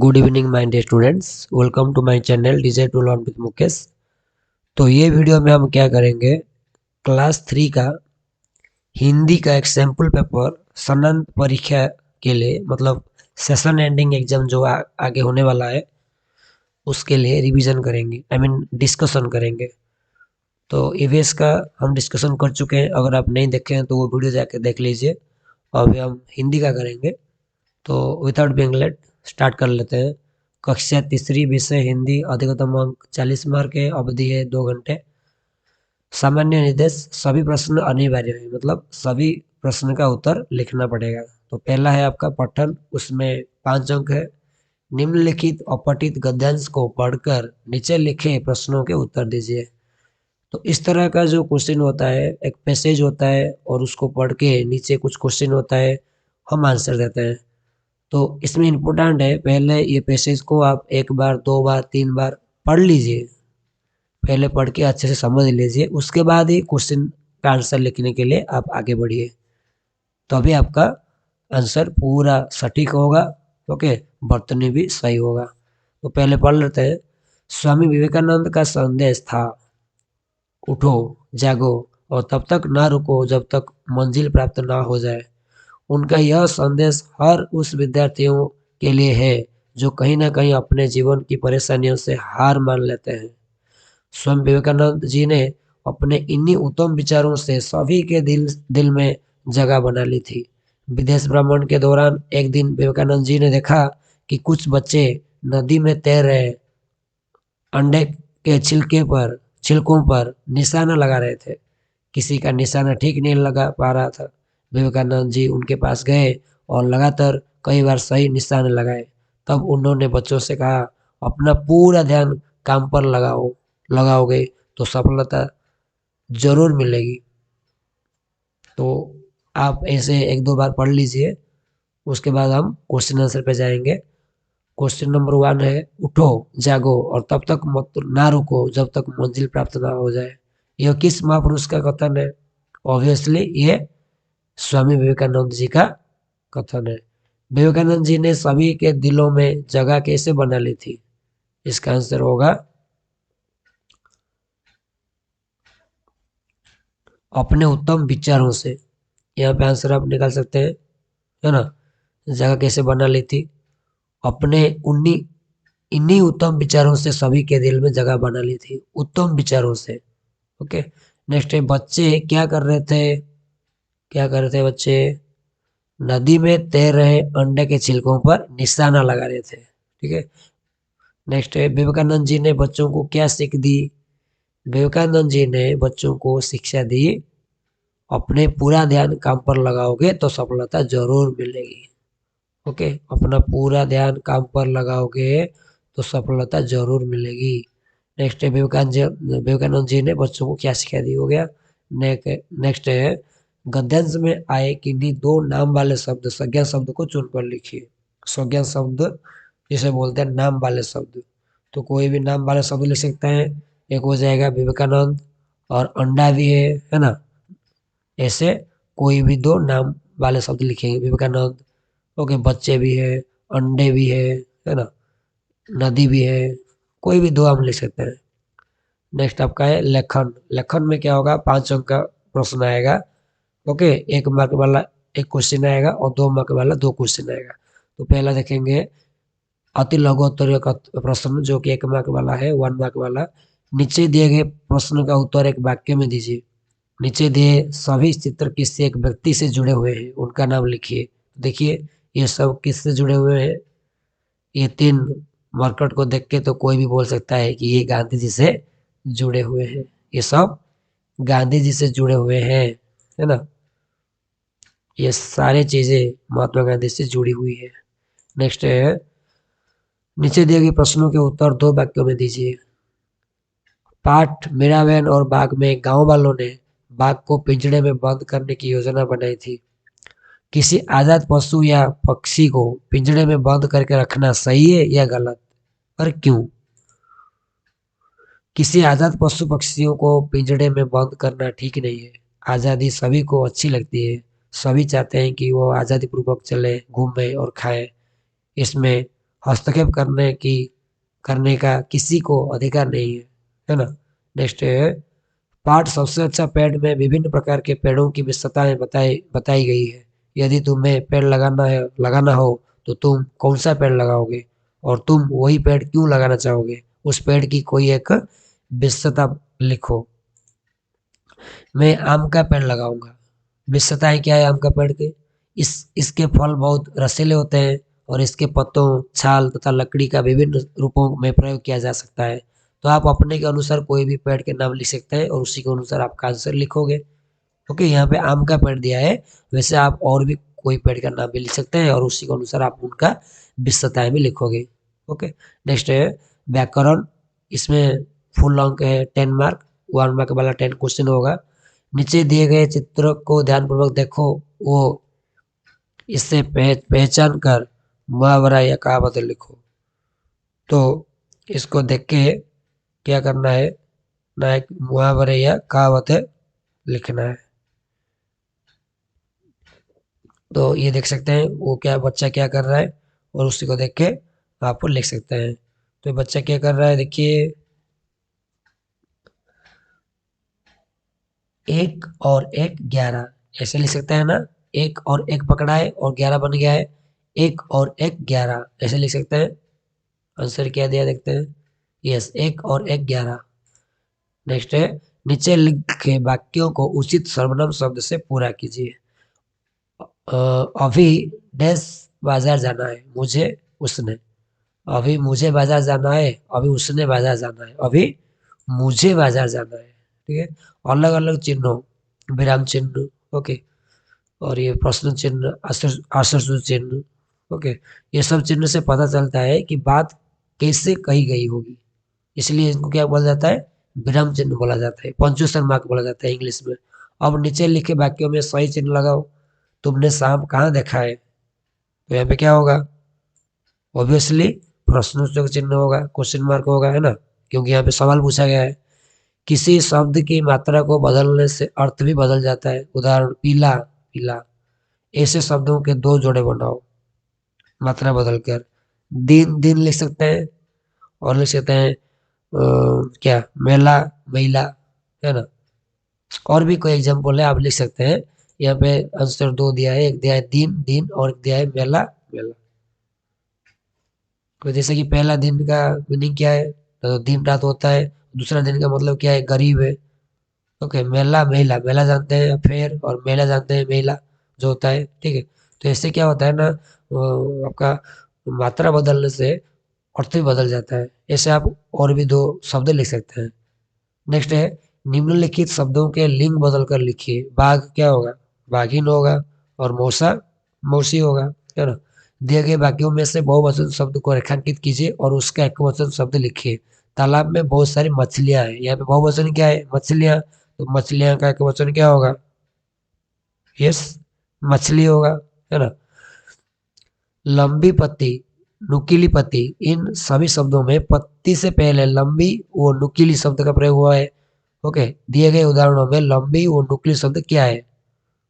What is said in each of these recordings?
Good evening my dear students, welcome to my channel desire to learn with Mukesh. तो ये video में हम क्या करेंगे, क्लास 3 का हिंदी का एक सैम्पल पेपर सनंत परीक्षा के लिए, मतलब सेशन एंडिंग एग्जाम जो आगे होने वाला है उसके लिए रिवीजन करेंगे, आई मीन डिस्कशन करेंगे। तो ईवीएस का हम डिस्कशन कर चुके हैं, अगर आप नहीं देखे हैं तो वो वीडियो जाके देख लीजिए। अभी हम हिंदी का करेंगे, तो विदाउट बीइंग लेट स्टार्ट कर लेते हैं। कक्षा तीसरी विषय हिंदी, अधिकतम अंक 40 मार्क है, अवधि है 2 घंटे। सामान्य निर्देश, सभी प्रश्न अनिवार्य है, मतलब सभी प्रश्न का उत्तर लिखना पड़ेगा। तो पहला है आपका पठन, उसमें 5 अंक है। निम्नलिखित अपठित गद्यांश को पढ़कर नीचे लिखे प्रश्नों के उत्तर दीजिए। तो इस तरह का जो क्वेश्चन होता है, एक पैसेज होता है और उसको पढ़ के नीचे कुछ क्वेश्चन होता है, हम आंसर देते हैं। तो इसमें इम्पोर्टेंट है, पहले ये पैसेज को आप 1 बार 2 बार 3 बार पढ़ लीजिए। पहले पढ़ के अच्छे से समझ लीजिए, उसके बाद ही क्वेश्चन का आंसर लिखने के लिए आप आगे बढ़िए, तभी आपका आंसर पूरा सटीक होगा। ओके, वर्तनी भी सही होगा। तो पहले पढ़ लेते हैं। स्वामी विवेकानंद का संदेश था, उठो, जागो और तब तक ना रुको जब तक मंजिल प्राप्त ना हो जाए। उनका यह संदेश हर उस विद्यार्थियों के लिए है जो कहीं ना कहीं अपने जीवन की परेशानियों से हार मान लेते हैं। स्वामी विवेकानंद जी ने अपने इन्हीं उत्तम विचारों से सभी के दिल दिल में जगह बना ली थी। विदेश भ्रमण के दौरान एक दिन विवेकानंद जी ने देखा कि कुछ बच्चे नदी में तैर रहे अंडे के छिलकों पर निशाना लगा रहे थे। किसी का निशाना ठीक नहीं लगा पा रहा था। विवेकानंद जी उनके पास गए और लगातार कई बार सही निशाने लगाए। तब उन्होंने बच्चों से कहा, अपना पूरा ध्यान काम पर लगाओगे तो सफलता जरूर मिलेगी। तो आप ऐसे 1-2 बार पढ़ लीजिए, उसके बाद हम क्वेश्चन आंसर पे जाएंगे। क्वेश्चन नंबर 1 है, उठो, जागो और तब तक मत ना रुको जब तक मंजिल प्राप्त ना हो जाए। यह किस महापुरुष का कथन है? ऑब्वियसली ये स्वामी विवेकानंद जी का कथन है। विवेकानंद जी ने सभी के दिलों में जगह कैसे बना ली थी? इसका आंसर होगा अपने उत्तम विचारों से। यहाँ पे आंसर आप निकाल सकते हैं, है ना। जगह कैसे बना ली थी? अपने उन्हीं इन्हीं उत्तम विचारों से सभी के दिल में जगह बना ली थी, उत्तम विचारों से। ओके, नेक्स्ट है, बच्चे क्या कर रहे थे? क्या कर रहे थे बच्चे? नदी में तैर रहे अंडे के छिलकों पर निशाना लगा रहे थे। ठीक है। नेक्स्ट है, विवेकानंद जी ने बच्चों को क्या सीख दी? विवेकानंद जी ने बच्चों को शिक्षा दी, अपने पूरा ध्यान काम पर लगाओगे तो सफलता जरूर मिलेगी। ओके, अपना पूरा ध्यान काम पर लगाओगे तो सफलता जरूर मिलेगी। नेक्स्ट है, विवेकानंद जी ने बच्चों को क्या शिक्षा दी? हो गया। नेक्स्ट है, गद्यांश में आए किन्हीं 2 नाम वाले शब्द संज्ञा शब्द को चुनकर लिखिए। संज्ञा शब्द जिसे बोलते हैं नाम वाले शब्द, तो कोई भी नाम वाले शब्द लिख सकते हैं। एक हो जाएगा विवेकानंद, और अंडा भी है ना। ऐसे कोई भी 2 नाम वाले शब्द लिखेंगे, विवेकानंद। ओके, बच्चे भी है, अंडे भी है ना, नदी भी है, कोई भी 2 हम लिख सकते हैं। नेक्स्ट आपका है लेखन। लेखन में क्या होगा, 5 अंक का प्रश्न आएगा। ओके, 1 मार्क वाला एक क्वेश्चन आएगा और 2 मार्क वाला 2 क्वेश्चन आएगा। तो पहला देखेंगे अति लघु उत्तरीय का प्रश्न, जो कि 1 मार्क वाला है, 1 मार्क वाला। नीचे दिए गए प्रश्न का उत्तर एक वाक्य में दीजिए। नीचे दिए सभी चित्र किसी एक व्यक्ति से जुड़े हुए हैं, उनका नाम लिखिए। देखिए, ये सब किससे जुड़े हुए हैं? ये 3 मरकट को देख के तो कोई भी बोल सकता है कि ये गांधी जी से जुड़े हुए हैं। ये सब गांधी जी से जुड़े हुए हैं, है ना। ये सारी चीजें महात्मा गांधी से जुड़ी हुई है। नेक्स्ट है, नीचे दिए गए प्रश्नों के उत्तर 2 वाक्यों में दीजिए। पाठ, मीरा बहन और बाघ में गांव वालों ने बाघ को पिंजड़े में बंद करने की योजना बनाई थी। किसी आजाद पशु या पक्षी को पिंजड़े में बंद करके रखना सही है या गलत, और क्यों? किसी आजाद पशु पक्षियों को पिंजड़े में बंद करना ठीक नहीं है। आज़ादी सभी को अच्छी लगती है, सभी चाहते हैं कि वो आज़ादी पूर्वक चले, घूमे और खाएं। इसमें हस्तक्षेप करने का किसी को अधिकार नहीं है ना। नेक्स्ट है, पाठ सबसे अच्छा पेड़ में विभिन्न प्रकार के पेड़ों की विशेषताएं बताई बताई गई है। यदि तुम्हें पेड़ लगाना हो तो तुम कौन सा पेड़ लगाओगे और तुम वही पेड़ क्यों लगाना चाहोगे, उस पेड़ की कोई एक विशेषता लिखो। मैं आम का पेड़ लगाऊंगा। विशेषताएं क्या है आम का पेड़ के? इसके फल बहुत रसीले होते हैं और इसके पत्तों, छाल तथा लकड़ी का विभिन्न रूपों में प्रयोग किया जा सकता है। तो आप अपने के अनुसार कोई भी पेड़ के नाम लिख सकते हैं और उसी के अनुसार आपका आंसर लिखोगे। ओके, यहाँ पे आम का पेड़ दिया है, वैसे आप और भी कोई पेड़ का नाम भी लिख सकते हैं और उसी के अनुसार आप उनका विशेषताएं भी लिखोगे। ओके, नेक्स्ट है व्याकरण। इसमें फुल अंक है 10 मार्क, 1 मार्क वाला 10 क्वेश्चन होगा। नीचे दिए गए चित्र को ध्यानपूर्वक देखो, वो इससे पहचान कर मुहावरा या कहावत लिखो। तो इसको देख के क्या करना है ना, एक मुहावरे या कहावतें लिखना है। तो ये देख सकते हैं वो क्या बच्चा क्या कर रहा है और उसी को देख के आप लिख सकते हैं। तो ये बच्चा क्या कर रहा है देखिए, 1 और 1 11, ऐसे लिख सकते हैं ना। 1 और 1 पकड़ा है और 11 बन गया है। 1 और 1 11 ऐसे लिख सकते हैं। आंसर क्या दिया देखते हैं। यस, 1 और 1 11। नेक्स्ट है, नीचे लिखे वाक्यों को उचित सर्वनाम शब्द से पूरा कीजिए। अभी डैश बाजार जाना है, मुझे, उसने। अभी मुझे बाजार जाना है, अभी उसने बाजार जाना है, अभी मुझे बाजार जाना है। ठीक है, अलग अलग चिन्हों, विराम चिन्ह, ओके, और ये प्रश्न चिन्ह, आश्चर्य चिन्ह, ओके, ये सब चिन्ह से पता चलता है कि बात कैसे कही गई होगी, इसलिए इनको क्या बोला जाता है, विराम चिन्ह बोला जाता है, पंक्चुएशन मार्क बोला जाता है इंग्लिश में। अब नीचे लिखे वाक्यों में सही चिन्ह लगाओ। तुमने सांप कहाँ देखा है, तो यहाँ पे क्या होगा, ऑब्वियसली प्रश्नोत्तरक चिन्ह होगा, क्वेश्चन मार्क होगा, है ना, क्योंकि यहाँ पे सवाल पूछा गया है। किसी शब्द की मात्रा को बदलने से अर्थ भी बदल जाता है। उदाहरण, पीला, पीला। ऐसे शब्दों के 2 जोड़े बनाओ मात्रा बदलकर। दिन, दिन लिख सकते हैं और लिख सकते हैं क्या, मेला, महिला, है ना। और भी कोई एग्जाम्पल है आप लिख सकते हैं। यहाँ पे आंसर 2 दिया है, एक दिया है दिन, दिन, और एक दिया है मेला, मेला। तो जैसे कि पहला दिन का मीनिंग क्या है, तो दिन रात होता है। दूसरा दिन का मतलब क्या है, गरीब है। ओके, मेला, महिला, मेला जानते हैं फेयर, और मेला जानते हैं महिला जो होता है। ठीक है, तो इससे क्या होता है ना, आपका मात्रा बदलने से अर्थ भी बदल जाता है। ऐसे आप और भी 2 शब्द लिख सकते हैं। नेक्स्ट है, निम्नलिखित शब्दों के लिंग बदलकर लिखिए। बाघ क्या होगा, बाघिन होगा, और मौसा, मौसी होगा, है ना। दिए गए वाक्यों में से बहुवचन शब्द को रेखांकित कीजिए और उसका एकवचन शब्द लिखिए। तालाब में बहुत सारी मछलियां हैं, यहाँ पे बहुवचन क्या है, मछलियां, तो मछलियां का एकवचन क्या होगा, यस, मछली होगा, है ना। लंबी पत्ती, नुकीली पत्ती, इन सभी शब्दों में पत्ती से पहले लंबी वो नुकीली शब्द का प्रयोग हुआ है। ओके, दिए गए उदाहरणों में लंबी वो नुकीली शब्द क्या है,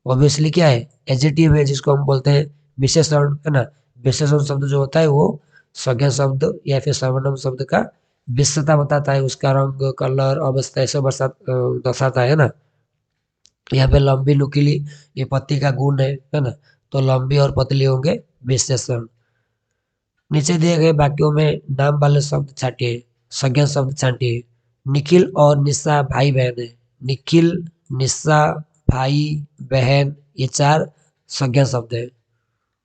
ऑब्वियसली क्या है, एडजेक्टिव है, जिसको हम बोलते हैं विशेषण, है ना। विशेषण शब्द जो होता है वो संज्ञा शब्द या फिर सर्वनाम शब्द का विशेषता बताता है, उसका रंग, कलर, अवस्था, ऐसे दर्शाता है ना। यहाँ पे लंबी नुकीली, ये पत्ती का गुण है ना। तो लंबी और पतली होंगे विशेषण। नीचे दिए गए वाक्यों में नाम वाले शब्द छांटिए, संज्ञा शब्द छांटिए। निखिल और निशा भाई बहन है। निखिल, निशा, भाई, बहन, ये 4 संज्ञा शब्द है।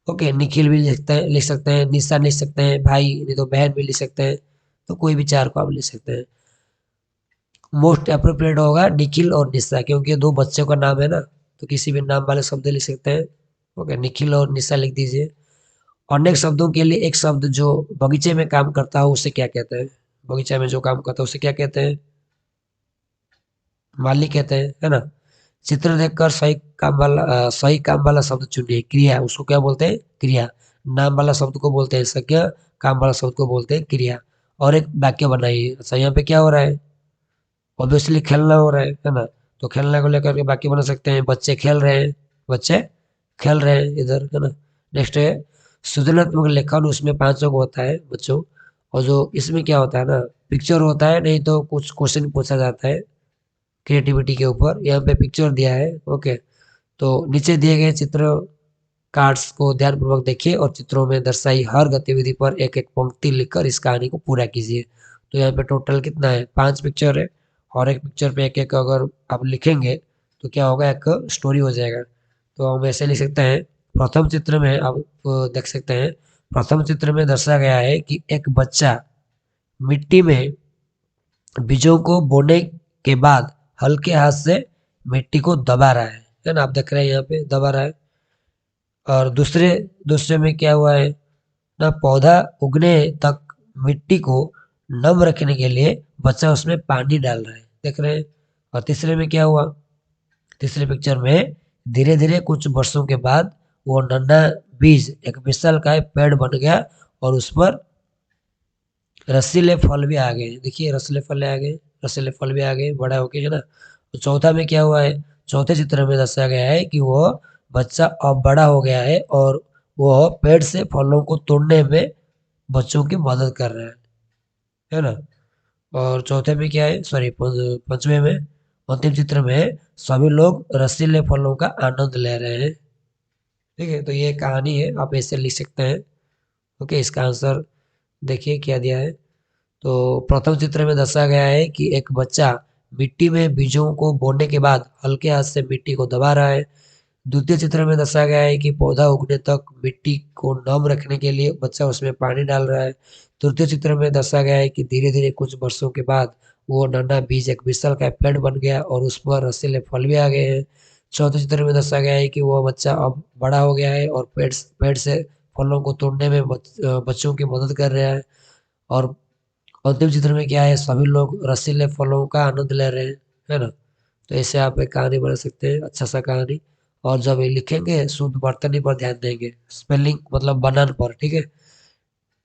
ओके, निखिल भी लिख सकते हैं, निशा लिख सकते हैं, भाई नहीं तो बहन भी लिख सकते हैं। तो कोई भी 4 को आप लिख सकते हैं। मोस्ट अप्रोप्रिएट होगा निखिल और निशा, क्योंकि ये 2 बच्चों का नाम है ना, तो किसी भी नाम वाले शब्द लिख सकते हैं। ओके, निखिल और निशा लिख दीजिए। अनेक शब्दों के लिए एक शब्द जो बगीचे में काम करता हो उसे क्या कहते हैं, बगीचा में जो काम करता है उसे क्या कहते हैं, माली कहते हैं, है ना। चित्र देखकर सही काम वाला शब्द चुनिए। क्रिया, उसको क्या बोलते हैं, क्रिया। नाम वाला शब्द को बोलते हैं संज्ञा, काम वाला शब्द को बोलते हैं क्रिया। और एक वाक्य बनाइए। अच्छा, यहाँ पे क्या हो रहा है, ऑब्वियसली खेलना हो रहा है ना। तो खेलने को लेकर के वाक्य बना सकते हैं, बच्चे खेल रहे हैं, बच्चे खेल रहे हैं इधर, है ना। नेक्स्ट है, सृजनात्मक लेखन उसमें 5 अंक होता है बच्चों। और जो इसमें क्या होता है ना, पिक्चर होता है, नहीं तो कुछ क्वेश्चन पूछा जाता है क्रिएटिविटी के ऊपर। यहाँ पे पिक्चर दिया है। ओके, तो नीचे दिए गए चित्र कार्ड्स को ध्यानपूर्वक देखिए और चित्रों में दर्शाई हर गतिविधि पर एक एक पंक्ति लिखकर इस कहानी को पूरा कीजिए। तो यहाँ पे टोटल कितना है, 5 पिक्चर है, और एक पिक्चर पे एक एक अगर आप लिखेंगे तो क्या होगा, एक स्टोरी हो जाएगा। तो हम ऐसे लिख सकते हैं। प्रथम चित्र में आप देख सकते हैं, प्रथम चित्र में दर्शाया गया है कि एक बच्चा मिट्टी में बीजों को बोने के बाद हल्के हाथ से मिट्टी को दबा रहा है ना, आप देख रहे हैं यहाँ पे दबा रहा है। और दूसरे दूसरे में क्या हुआ है ना, पौधा उगने तक मिट्टी को नम रखने के लिए बच्चा उसमें पानी डाल रहा है, देख रहे हैं। और तीसरे में क्या हुआ, तीसरे पिक्चर में धीरे धीरे कुछ वर्षों के बाद वो नन्हा बीज एक विशालकाय पेड़ बन गया और उस पर रसीले फल भी आ गए। देखिए रसीले फल आ गए, रसीले फल भी आ गए बड़ा होके, है ना। तो चौथा में क्या हुआ है, चौथे चित्र में दर्शाया गया है कि वो बच्चा अब बड़ा हो गया है और वो पेड़ से फलों को तोड़ने में बच्चों की मदद कर रहा है ना। और चौथे में क्या है, सॉरी पंचवें में, अंतिम चित्र में सभी लोग रसीले फलों का आनंद ले रहे हैं। ठीक है, तो ये कहानी है, आप ऐसे लिख सकते हैं। ओके, इसका आंसर देखिए क्या दिया है। तो प्रथम चित्र में दर्शाया गया है कि एक बच्चा मिट्टी में बीजों को बोने के बाद हल्के हाथ से मिट्टी को दबा रहा है। द्वितीय चित्र में दर्शाया गया है कि पौधा उगने तक मिट्टी को नम रखने के लिए बच्चा उसमें पानी डाल रहा है। तृतीय चित्र में दर्शाया गया है कि धीरे धीरे कुछ वर्षों के बाद वो नन्हा बीज एक विशाल का पेड़ बन गया और उस पर रसीले फल भी आ गए हैं। चौथे चित्र में दर्शाया गया है कि वह बच्चा अब बड़ा हो गया है और पेड़ से फलों को तोड़ने में बच्चों की मदद कर रहा है। और अंतिम चित्र में क्या है, सभी लोग रसीले फलों का आनंद ले रहे हैं, है ना। तो ऐसे आप एक कहानी बना सकते हैं, अच्छा सा कहानी। और जब ये लिखेंगे शुद्ध वर्तनी पर ध्यान देंगे, स्पेलिंग मतलब बनान पर, ठीक है।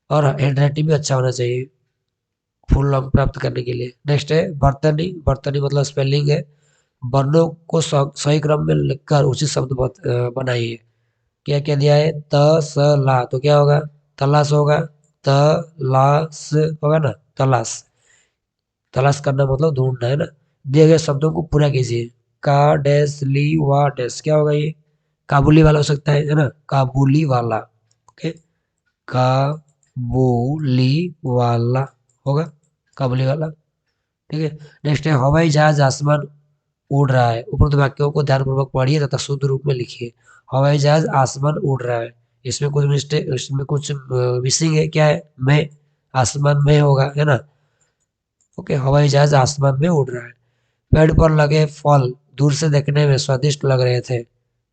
और हैंड राइटिंग भी अच्छा होना चाहिए फुल अंक प्राप्त करने के लिए। नेक्स्ट है वर्तनी। वर्तनी मतलब स्पेलिंग है। वर्णों को सही क्रम में लिखकर उचित शब्द बनाइए। क्या क्या दिया है, त स ला, तो क्या होगा, तलाश होगा। त ला स होगा ना, तलाश। तलाश करना मतलब ढूंढना, है ना। दिए गए शब्दों को पूरा कीजिए। का डैश ली वा डैश, क्या होगा ये, काबुली वाला हो सकता है ना, काबुली वाला। ओके, काबुली वाला होगा, काबुली वाला। ठीक है। नेक्स्ट है हवाई जहाज आसमान उड़ रहा है। उपरोक्त वाक्यों को ध्यानपूर्वक पढ़िए तथा शुद्ध रूप में लिखिए। हवाई जहाज आसमान उड़ रहा है, इसमें कुछ मिस्टेक, इसमें कुछ मिसिंग है, क्या है, मैं, आसमान में होगा, है ना। ओके, हवाई जहाज आसमान में उड़ रहा है। पेड़ पर लगे फल दूर से देखने में स्वादिष्ट लग रहे थे।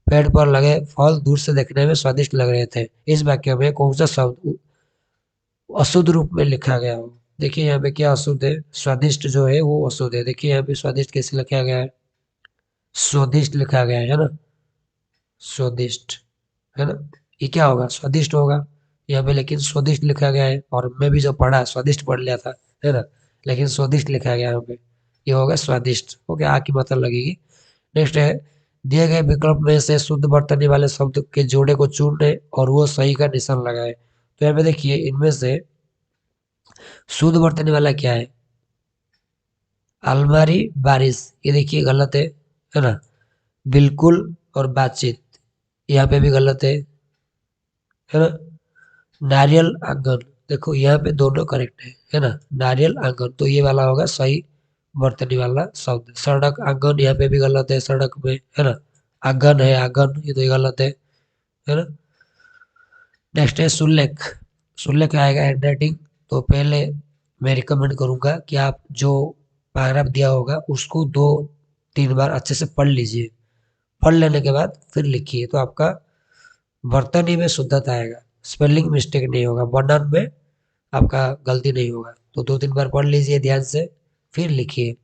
पेड़ पर लगे फल दूर से देखने में स्वादिष्ट लग रहे थे, इस वाक्य में कौन सा शब्द अशुद्ध रूप में लिखा गया हो। देखिए यहाँ पे क्या अशुद्ध है, स्वादिष्ट जो है वो अशुद्ध है। देखिए यहाँ पे स्वादिष्ट कैसे लिखा गया है, स्वादिष्ट लिखा गया है ना, स्वादिष्ट, है ना। ये क्या होगा, स्वादिष्ट होगा यहाँ पे, लेकिन स्वादिष्ट लिखा गया है। और मैं भी जो पढ़ा स्वादिष्ट पढ़ लिया था, है ना, लेकिन स्वादिष्ट लिखा गया यहाँ पे, ये होगा स्वादिष्ट। ओके, आ की मात्रा लगेगी। नेक्स्ट है दिए गए विकल्प में से शुद्ध वर्तनी वाले शब्द के जोड़े को चुने और वो सही का निशान लगाए। तो यहाँ पे देखिए इनमें से शुद्ध वर्तनी वाला क्या है, अलमारी बारिश, ये देखिए गलत है ना। बिल्कुल और बातचीत, यहाँ पे भी गलत है ना। नारियल आंगन, देखो यहाँ पे दोनों करेक्ट है ना, नारियल आंगन, तो ये वाला होगा सही वर्तनी वाला शब्द। सड़क आंगन, यहाँ पे भी गलत है, सड़क में, है ना। आंगन है आंगन, ये तो ये गलत है ना। नेक्स्ट है सुलेख। सुलेख आएगा हैंड राइटिंग। तो पहले मैं रिकमेंड करूंगा कि आप जो पैराग्राफ दिया होगा उसको 2-3 बार अच्छे से पढ़ लीजिए। पढ़ लेने के बाद फिर लिखिए, तो आपका वर्तनी में शुद्धता आएगा, स्पेलिंग मिस्टेक नहीं होगा, बनान में आपका गलती नहीं होगा। तो 2-3 बार पढ़ लीजिए ध्यान से, फिर लिखिए।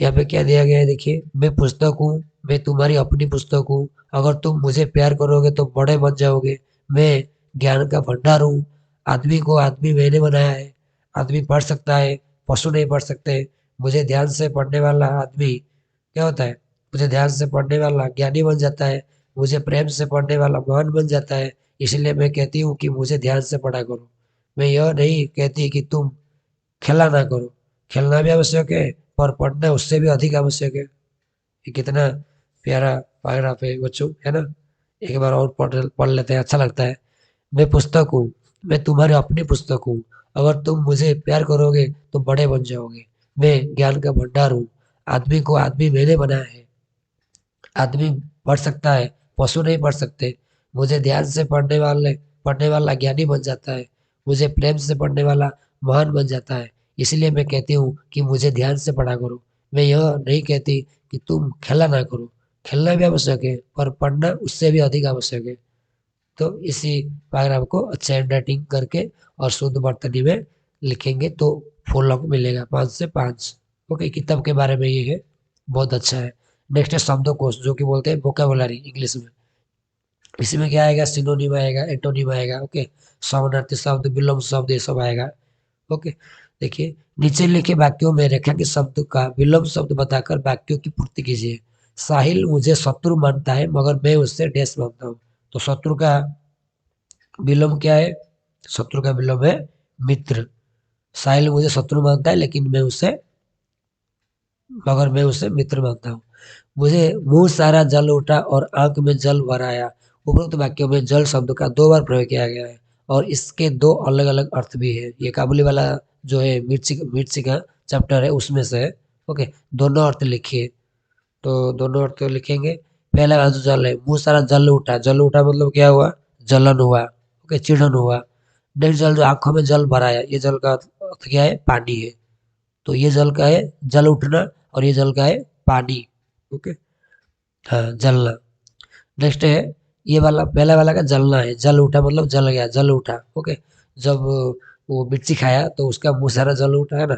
यहाँ पे क्या दिया गया है देखिए, मैं पुस्तक हूँ, मैं तुम्हारी अपनी पुस्तक हूँ, अगर तुम मुझे प्यार करोगे तो बड़े बन जाओगे, मैं ज्ञान का भंडार हूँ, आदमी को आदमी मैंने बनाया है, आदमी पढ़ सकता है, पशु नहीं पढ़ सकते, मुझे ध्यान से पढ़ने वाला आदमी क्या होता है, मुझे ध्यान से पढ़ने वाला ज्ञानी बन जाता है, मुझे प्रेम से पढ़ने वाला महान बन जाता है, इसलिए मैं कहती हूँ कि मुझे ध्यान से पढ़ा करो। मैं यह नहीं कहती कि तुम खेला ना करो, खेलना भी आवश्यक है पर पढ़ना उससे भी अधिक आवश्यक है। ये कितना प्यारा पैराग्राफ है बच्चों, है ना। एक बार और पढ़ पढ़ लेते हैं, अच्छा लगता है। मैं पुस्तक हूँ, मैं तुम्हारी अपनी पुस्तक हूँ। अगर तुम मुझे प्यार करोगे तो बड़े बन जाओगे। मैं ज्ञान का भंडार हूँ। आदमी को आदमी मैंने बनाया है। आदमी पढ़ सकता है, पशु नहीं पढ़ सकते। मुझे ध्यान से पढ़ने वाला ज्ञानी बन जाता है। मुझे प्रेम से पढ़ने वाला महान बन जाता है। इसलिए मैं कहती हूँ कि मुझे ध्यान से पढ़ा करो। मैं यह नहीं कहती कि तुम खेला ना करो, खेलना भी आवश्यक है पर पढ़ना उससे भी अधिक आवश्यक है। तो इसी पैराग्राफ को अच्छे हैंड राइटिंग करके और शुद्ध वर्तनी में लिखेंगे तो फुल अंक मिलेगा 5 से 5। ओके, किताब के बारे में ये है, बहुत अच्छा है। नेक्स्ट है शब्दकोश, जो कि बोलते हैं वोकेबुलरी इंग्लिश में। इसमें क्या आएगा, सिनोनिम आएगा, एंटोनिम आएगा। ओके, समानार्थी शब्द, विलोम शब्द, ये सब आएगा। ओके, देखिए नीचे लिखे वाक्यों में रेखांकित शब्द का विलोम शब्द बताकर वाक्यों की पूर्ति कीजिए। साहिल मुझे शत्रु मानता है मगर मैं उससे डैश मानता हूँ। तो शत्रु का विलोम क्या है? शत्रु का विलोम है मित्र। साहिल मुझे शत्रु मानता है लेकिन मगर मैं उसे मित्र मानता हूँ। मुझे मुंह सारा जल उठा और आंख में जल भर आया। उपरोक्त वाक्यों में जल शब्द का 2 बार प्रयोग किया गया है और इसके 2 अलग अलग अर्थ भी है। ये काबुली वाला जो है मिर्ची मिर्ची का चैप्टर है उसमें से है। ओके, दोनों अर्थ लिखिए। तो दोनों अर्थ तो लिखेंगे। पहला वाला जो जल है, मुंह सारा जल उठा, जल उठा मतलब क्या हुआ? जलन हुआ। ओके, चिढ़न हुआ। नेक्स्ट जल, जो आंखों में जल भराया, ये जल का अर्थ क्या है? पानी है। तो ये जल का है जल उठना और ये जल का है पानी। ओके, हाँ, जलना। नेक्स्ट है ये वाला, पहला वाला का जलना है, जल उठा मतलब जल गया, जल उठा। ओके, जब वो मिर्ची खाया तो उसका मुंह सारा जल उठा, है ना,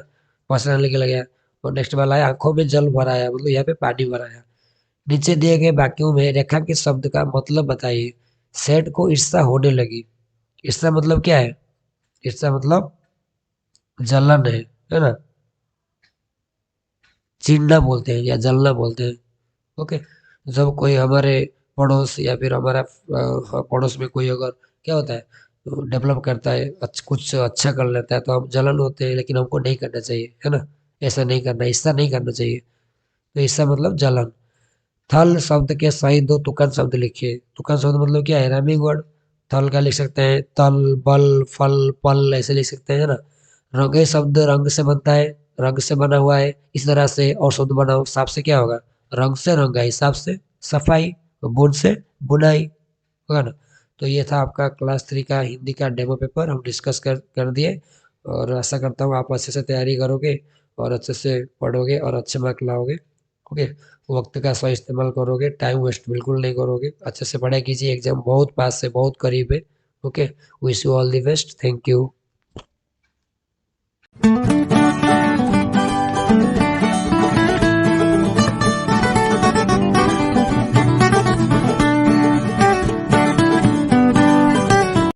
पसीना निकल गया। और नेक्स्ट वाला है आंखों में जल भराया, मतलब यहाँ पे पानी भराया। नीचे दिए गए वाक्यों में रेखांकित शब्द का मतलब बताइए। सेठ को ईर्ष्या होने लगी। ईर्ष्या मतलब क्या है? ईर्ष्या मतलब जलन है ना। चिढ़ना बोलते हैं या जलना बोलते हैं। ओके, जब कोई हमारे पड़ोस या फिर हमारा पड़ोस में कोई अगर क्या होता है, डेवलप करता है, कुछ अच्छा कर लेता है तो हम जलन होते हैं, लेकिन हमको नहीं करना चाहिए, है ना। ऐसा नहीं करना, ऐसा नहीं करना चाहिए। तो इसका मतलब जलन। थल शब्द के सही 2 तुकन शब्द लिखिए। तुकन शब्द मतलब क्या है? Rhyming word. थल का लिख सकते हैं तल, बल, फल, पल, ऐसे लिख सकते हैं, है ना। रंगे शब्द रंग से बनता है, रंग से बना हुआ है। इस तरह से और शब्द बनाओ, साफ से क्या होगा? रंग से रंगाई, हिसाब से सफाई, बुन से बुनाई, होगा ना। तो ये था आपका क्लास 3 का हिंदी का डेमो पेपर, हम डिस्कस कर दिए। और आशा करता हूँ आप अच्छे से तैयारी करोगे और अच्छे से पढ़ोगे और अच्छे मार्क लाओगे। ओके, वक्त का सही इस्तेमाल करोगे, टाइम वेस्ट बिल्कुल नहीं करोगे, अच्छे से पढ़ाई कीजिए, एग्जाम बहुत पास से बहुत करीब है। Okay, wish you all the best, thank you.